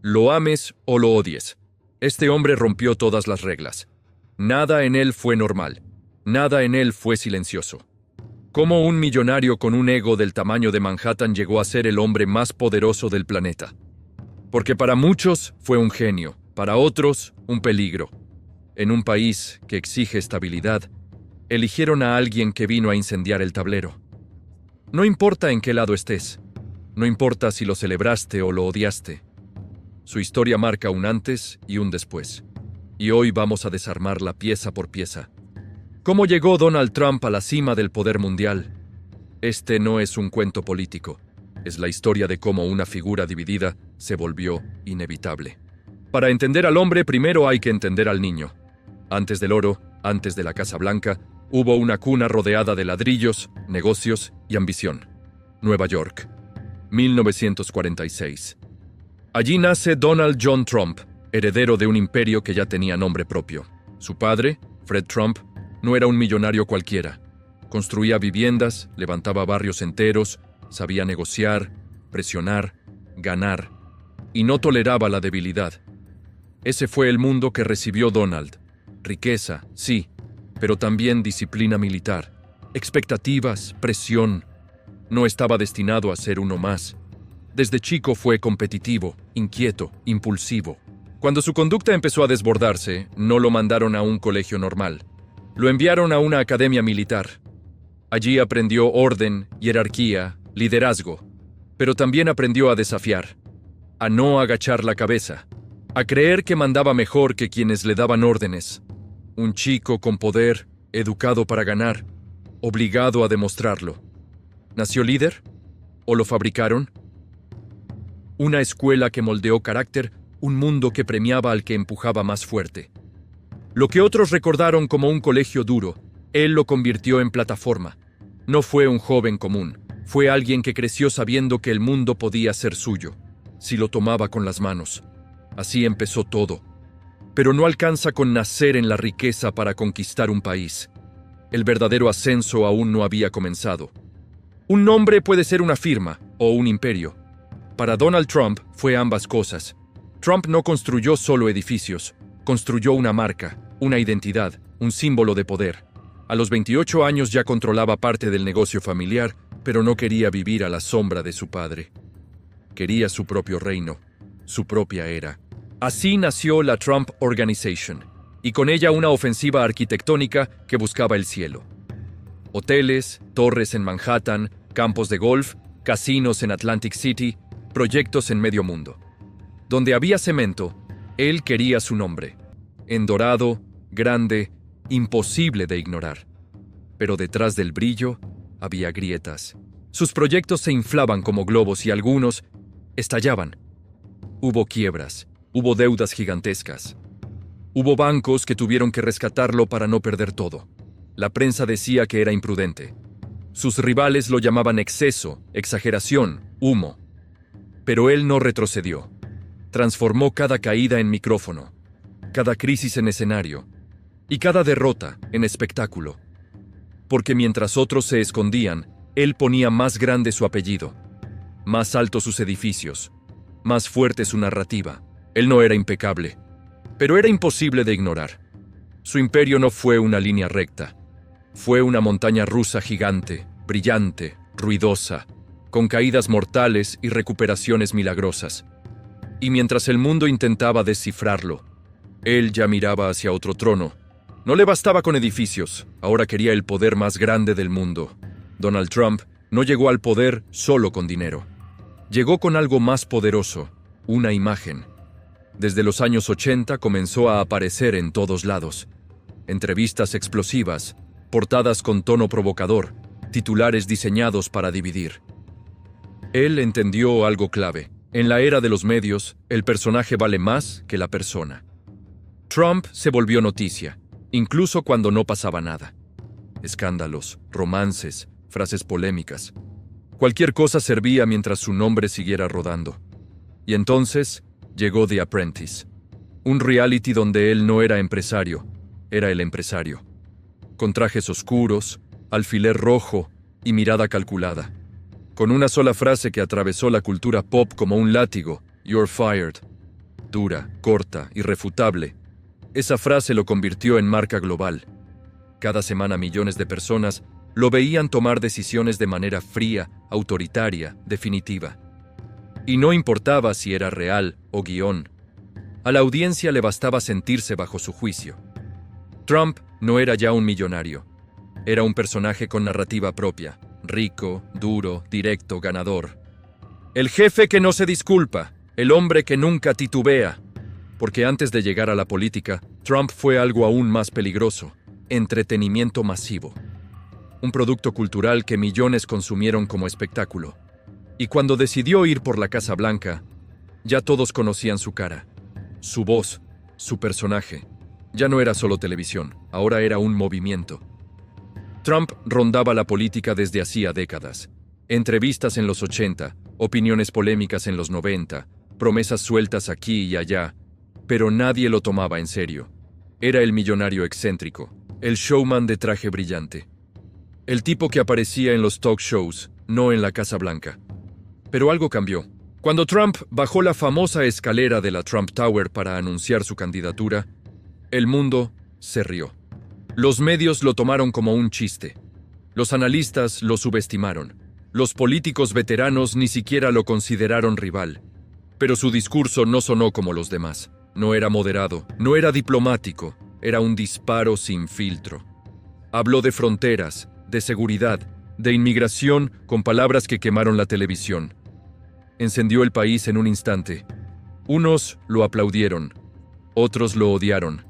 lo ames o lo odies. Este hombre rompió todas las reglas. Nada en él fue normal. Nada en él fue silencioso. ¿Cómo un millonario con un ego del tamaño de Manhattan llegó a ser el hombre más poderoso del planeta? Porque para muchos fue un genio, para otros un peligro. En un país que exige estabilidad, eligieron a alguien que vino a incendiar el tablero. No importa en qué lado estés, no importa si lo celebraste o lo odiaste. Su historia marca un antes y un después. Y hoy vamos a desarmarla pieza por pieza. ¿Cómo llegó Donald Trump a la cima del poder mundial? Este no es un cuento político. Es la historia de cómo una figura dividida se volvió inevitable. Para entender al hombre, primero hay que entender al niño. Antes del oro, antes de la Casa Blanca, hubo una cuna rodeada de ladrillos, negocios y ambición. Nueva York, 1946. Allí nace Donald John Trump, heredero de un imperio que ya tenía nombre propio. Su padre, Fred Trump, no era un millonario cualquiera. Construía viviendas, levantaba barrios enteros, sabía negociar, presionar, ganar, y no toleraba la debilidad. Ese fue el mundo que recibió Donald. Riqueza, sí, pero también disciplina militar, expectativas, presión. No estaba destinado a ser uno más. Desde chico fue competitivo, inquieto, impulsivo. Cuando su conducta empezó a desbordarse, no lo mandaron a un colegio normal. Lo enviaron a una academia militar. Allí aprendió orden, jerarquía, liderazgo, pero también aprendió a desafiar, a no agachar la cabeza, a creer que mandaba mejor que quienes le daban órdenes. Un chico con poder, educado para ganar, obligado a demostrarlo. ¿Nació líder? ¿O lo fabricaron? Una escuela que moldeó carácter, un mundo que premiaba al que empujaba más fuerte. Lo que otros recordaron como un colegio duro, él lo convirtió en plataforma. No fue un joven común, fue alguien que creció sabiendo que el mundo podía ser suyo, si lo tomaba con las manos. Así empezó todo. Pero no alcanza con nacer en la riqueza para conquistar un país. El verdadero ascenso aún no había comenzado. Un nombre puede ser una firma o un imperio. Para Donald Trump fue ambas cosas. Trump no construyó solo edificios, construyó una marca, una identidad, un símbolo de poder. A los 28 años ya controlaba parte del negocio familiar, pero no quería vivir a la sombra de su padre. Quería su propio reino, su propia era. Así nació la Trump Organization, y con ella una ofensiva arquitectónica que buscaba el cielo. Hoteles, torres en Manhattan, campos de golf, casinos en Atlantic City, proyectos en medio mundo. Donde había cemento, él quería su nombre. En dorado, grande, imposible de ignorar. Pero detrás del brillo había grietas. Sus proyectos se inflaban como globos y algunos estallaban. Hubo quiebras, hubo deudas gigantescas. Hubo bancos que tuvieron que rescatarlo para no perder todo. La prensa decía que era imprudente. Sus rivales lo llamaban exceso, exageración, humo. Pero él no retrocedió. Transformó cada caída en micrófono, cada crisis en escenario y cada derrota en espectáculo. Porque mientras otros se escondían, él ponía más grande su apellido, más alto sus edificios, más fuerte su narrativa. Él no era impecable, pero era imposible de ignorar. Su imperio no fue una línea recta. Fue una montaña rusa gigante, brillante, ruidosa, con caídas mortales y recuperaciones milagrosas. Y mientras el mundo intentaba descifrarlo, él ya miraba hacia otro trono. No le bastaba con edificios, ahora quería el poder más grande del mundo. Donald Trump no llegó al poder solo con dinero. Llegó con algo más poderoso, una imagen. Desde los años 80 comenzó a aparecer en todos lados. Entrevistas explosivas, portadas con tono provocador, titulares diseñados para dividir. Él entendió algo clave. En la era de los medios, el personaje vale más que la persona. Trump se volvió noticia, incluso cuando no pasaba nada. Escándalos, romances, frases polémicas. Cualquier cosa servía mientras su nombre siguiera rodando. Y entonces llegó The Apprentice, un reality donde él no era empresario, era el empresario. Con trajes oscuros, alfiler rojo y mirada calculada. Con una sola frase que atravesó la cultura pop como un látigo, "You're fired". dura, corta, irrefutable. Esa frase lo convirtió en marca global. Cada semana millones de personas lo veían tomar decisiones de manera fría, autoritaria, definitiva. Y no importaba si era real o guión. A la audiencia le bastaba sentirse bajo su juicio. Trump no era ya un millonario. Era un personaje con narrativa propia, rico, duro, directo, ganador. El jefe que no se disculpa, el hombre que nunca titubea. Porque antes de llegar a la política, Trump fue algo aún más peligroso: entretenimiento masivo. Un producto cultural que millones consumieron como espectáculo. Y cuando decidió ir por la Casa Blanca, ya todos conocían su cara, su voz, su personaje. Ya no era solo televisión, ahora era un movimiento. Trump rondaba la política desde hacía décadas. Entrevistas en los 80, opiniones polémicas en los 90, promesas sueltas aquí y allá, pero nadie lo tomaba en serio. Era el millonario excéntrico, el showman de traje brillante. El tipo que aparecía en los talk shows, no en la Casa Blanca. Pero algo cambió. Cuando Trump bajó la famosa escalera de la Trump Tower para anunciar su candidatura, el mundo se rió. Los medios lo tomaron como un chiste. Los analistas lo subestimaron. Los políticos veteranos ni siquiera lo consideraron rival. Pero su discurso no sonó como los demás. No era moderado, no era diplomático, era un disparo sin filtro. Habló de fronteras, de seguridad, de inmigración con palabras que quemaron la televisión. Encendió el país en un instante. Unos lo aplaudieron, otros lo odiaron,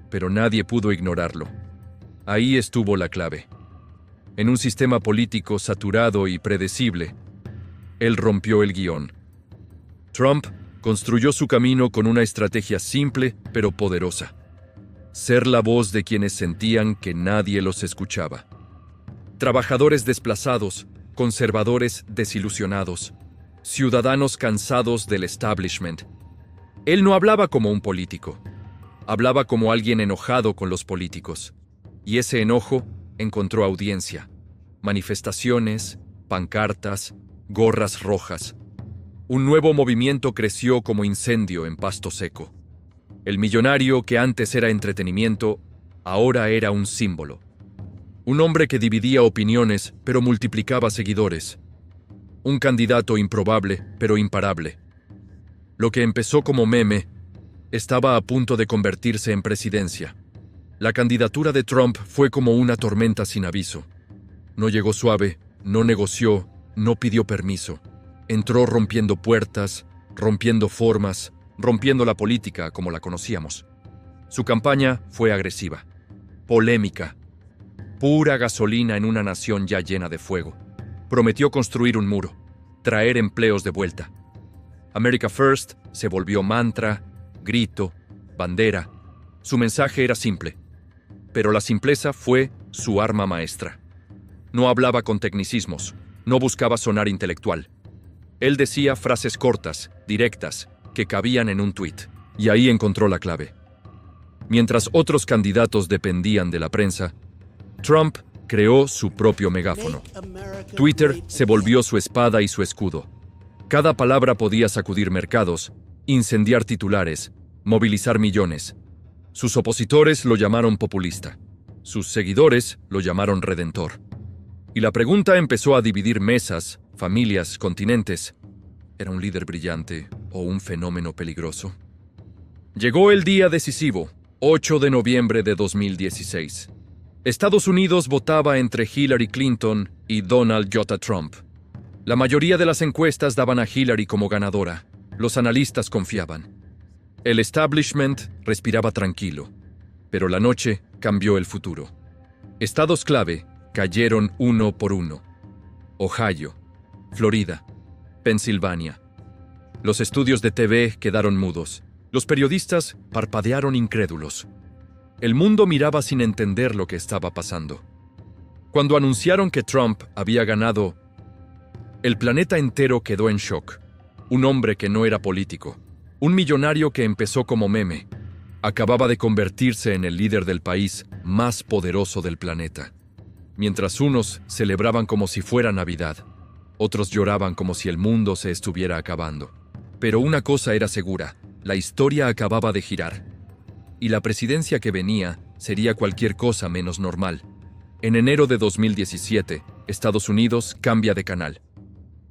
pero nadie pudo ignorarlo. Ahí estuvo la clave. En un sistema político saturado y predecible, él rompió el guión. Trump construyó su camino con una estrategia simple pero poderosa: ser la voz de quienes sentían que nadie los escuchaba. Trabajadores desplazados, conservadores desilusionados, ciudadanos cansados del establishment. Él no hablaba como un político, hablaba como alguien enojado con los políticos. Y ese enojo encontró audiencia. Manifestaciones, pancartas, gorras rojas. Un nuevo movimiento creció como incendio en pasto seco. El millonario que antes era entretenimiento, ahora era un símbolo. Un hombre que dividía opiniones, pero multiplicaba seguidores. Un candidato improbable, pero imparable. Lo que empezó como meme estaba a punto de convertirse en presidencia. La candidatura de Trump fue como una tormenta sin aviso. No llegó suave, no negoció, no pidió permiso. Entró rompiendo puertas, rompiendo formas, rompiendo la política como la conocíamos. Su campaña fue agresiva, polémica, pura gasolina en una nación ya llena de fuego. Prometió construir un muro, traer empleos de vuelta. America First se volvió mantra, grito, bandera. Su mensaje era simple, pero la simpleza fue su arma maestra. No hablaba con tecnicismos, no buscaba sonar intelectual. Él decía frases cortas, directas, que cabían en un tuit, y ahí encontró la clave. Mientras otros candidatos dependían de la prensa, Trump creó su propio megáfono. Twitter se volvió su espada y su escudo. Cada palabra podía sacudir mercados, incendiar titulares, movilizar millones. Sus opositores lo llamaron populista. Sus seguidores lo llamaron redentor. Y la pregunta empezó a dividir mesas, familias, continentes. ¿Era un líder brillante o un fenómeno peligroso? Llegó el día decisivo, 8 de noviembre de 2016. Estados Unidos votaba entre Hillary Clinton y Donald J. Trump. La mayoría de las encuestas daban a Hillary como ganadora. Los analistas confiaban. El establishment respiraba tranquilo. Pero la noche cambió el futuro. Estados clave cayeron uno por uno. Ohio, Florida, Pensilvania. Los estudios de TV quedaron mudos. Los periodistas parpadearon incrédulos. El mundo miraba sin entender lo que estaba pasando. Cuando anunciaron que Trump había ganado, el planeta entero quedó en shock. Un hombre que no era político, un millonario que empezó como meme, acababa de convertirse en el líder del país más poderoso del planeta. Mientras unos celebraban como si fuera Navidad, otros lloraban como si el mundo se estuviera acabando. Pero una cosa era segura: La historia acababa de girar, y la presidencia que venía sería cualquier cosa menos normal. En enero de 2017, Estados Unidos cambia de canal.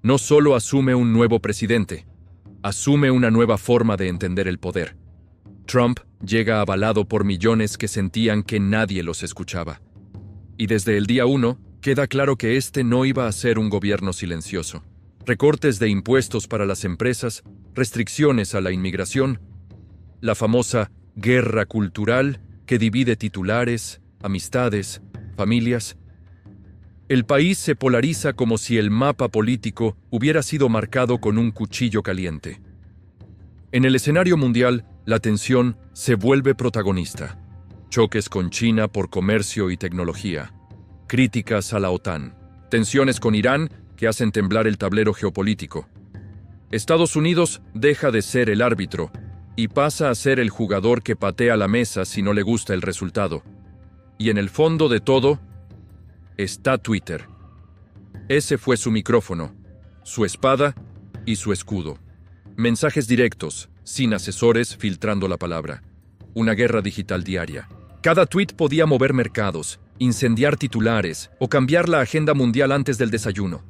No solo asume un nuevo presidente, asume una nueva forma de entender el poder. Trump llega avalado por millones que sentían que nadie los escuchaba. Y desde el día 1, queda claro que este no iba a ser un gobierno silencioso. Recortes de impuestos para las empresas, restricciones a la inmigración, la famosa guerra cultural que divide titulares, amistades, familias. El país se polariza como si el mapa político hubiera sido marcado con un cuchillo caliente. En el escenario mundial, la tensión se vuelve protagonista. Choques con China por comercio y tecnología. Críticas a la OTAN. Tensiones con Irán que hacen temblar el tablero geopolítico. Estados Unidos deja de ser el árbitro y pasa a ser el jugador que patea la mesa si no le gusta el resultado. Y en el fondo de todo está Twitter. Ese fue su micrófono, su espada y su escudo. Mensajes directos, sin asesores filtrando la palabra. Una guerra digital diaria. Cada tweet podía mover mercados, incendiar titulares o cambiar la agenda mundial antes del desayuno.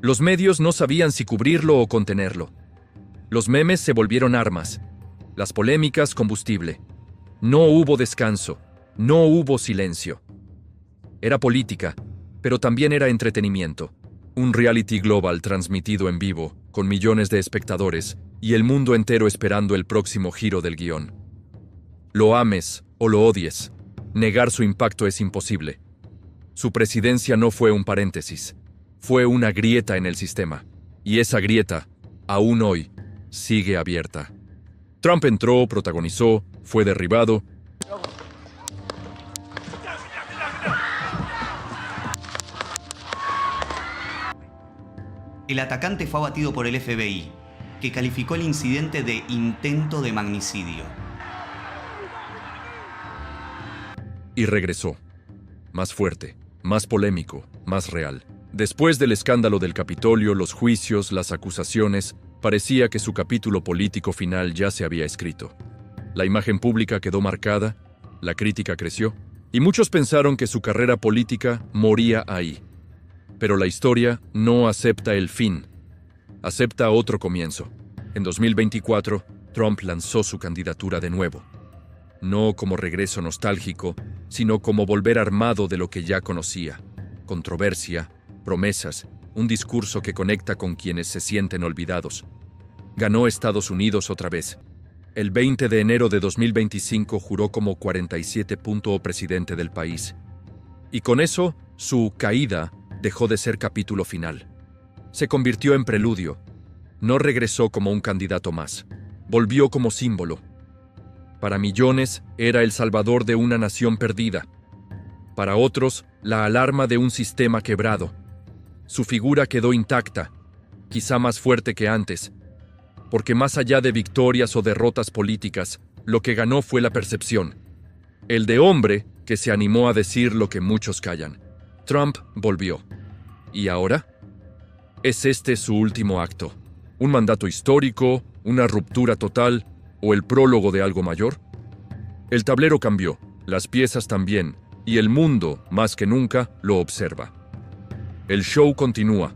Los medios no sabían si cubrirlo o contenerlo. Los memes se volvieron armas, las polémicas combustible. No hubo descanso, no hubo silencio. Era política, pero también era entretenimiento. Un reality global transmitido en vivo, con millones de espectadores, y el mundo entero esperando el próximo giro del guión. Lo ames o lo odies, negar su impacto es imposible. Su presidencia no fue un paréntesis, fue una grieta en el sistema. Y esa grieta, aún hoy, sigue abierta. Trump entró, protagonizó, fue derribado. El atacante fue abatido por el FBI, que calificó el incidente de intento de magnicidio. Y regresó. Más fuerte, más polémico, más real. Después del escándalo del Capitolio, los juicios, las acusaciones, parecía que su capítulo político final ya se había escrito. La imagen pública quedó marcada, la crítica creció, y muchos pensaron que su carrera política moría ahí. Pero la historia no acepta el fin, acepta otro comienzo. En 2024, Trump lanzó su candidatura de nuevo. No como regreso nostálgico, sino como volver armado de lo que ya conocía. Controversia, promesas, un discurso que conecta con quienes se sienten olvidados. Ganó Estados Unidos otra vez. El 20 de enero de 2025 juró como 47º presidente del país. Y con eso, su caída dejó de ser capítulo final. Se convirtió en preludio. No regresó como un candidato más. Volvió como símbolo. Para millones, era el salvador de una nación perdida. Para otros, la alarma de un sistema quebrado. Su figura quedó intacta, quizá más fuerte que antes, porque más allá de victorias o derrotas políticas, lo que ganó fue la percepción. El de hombre que se animó a decir lo que muchos callan. Trump volvió. ¿Y ahora? ¿Es este su último acto? ¿Un mandato histórico, una ruptura total o el prólogo de algo mayor? El tablero cambió, las piezas también, y el mundo, más que nunca, lo observa. El show continúa,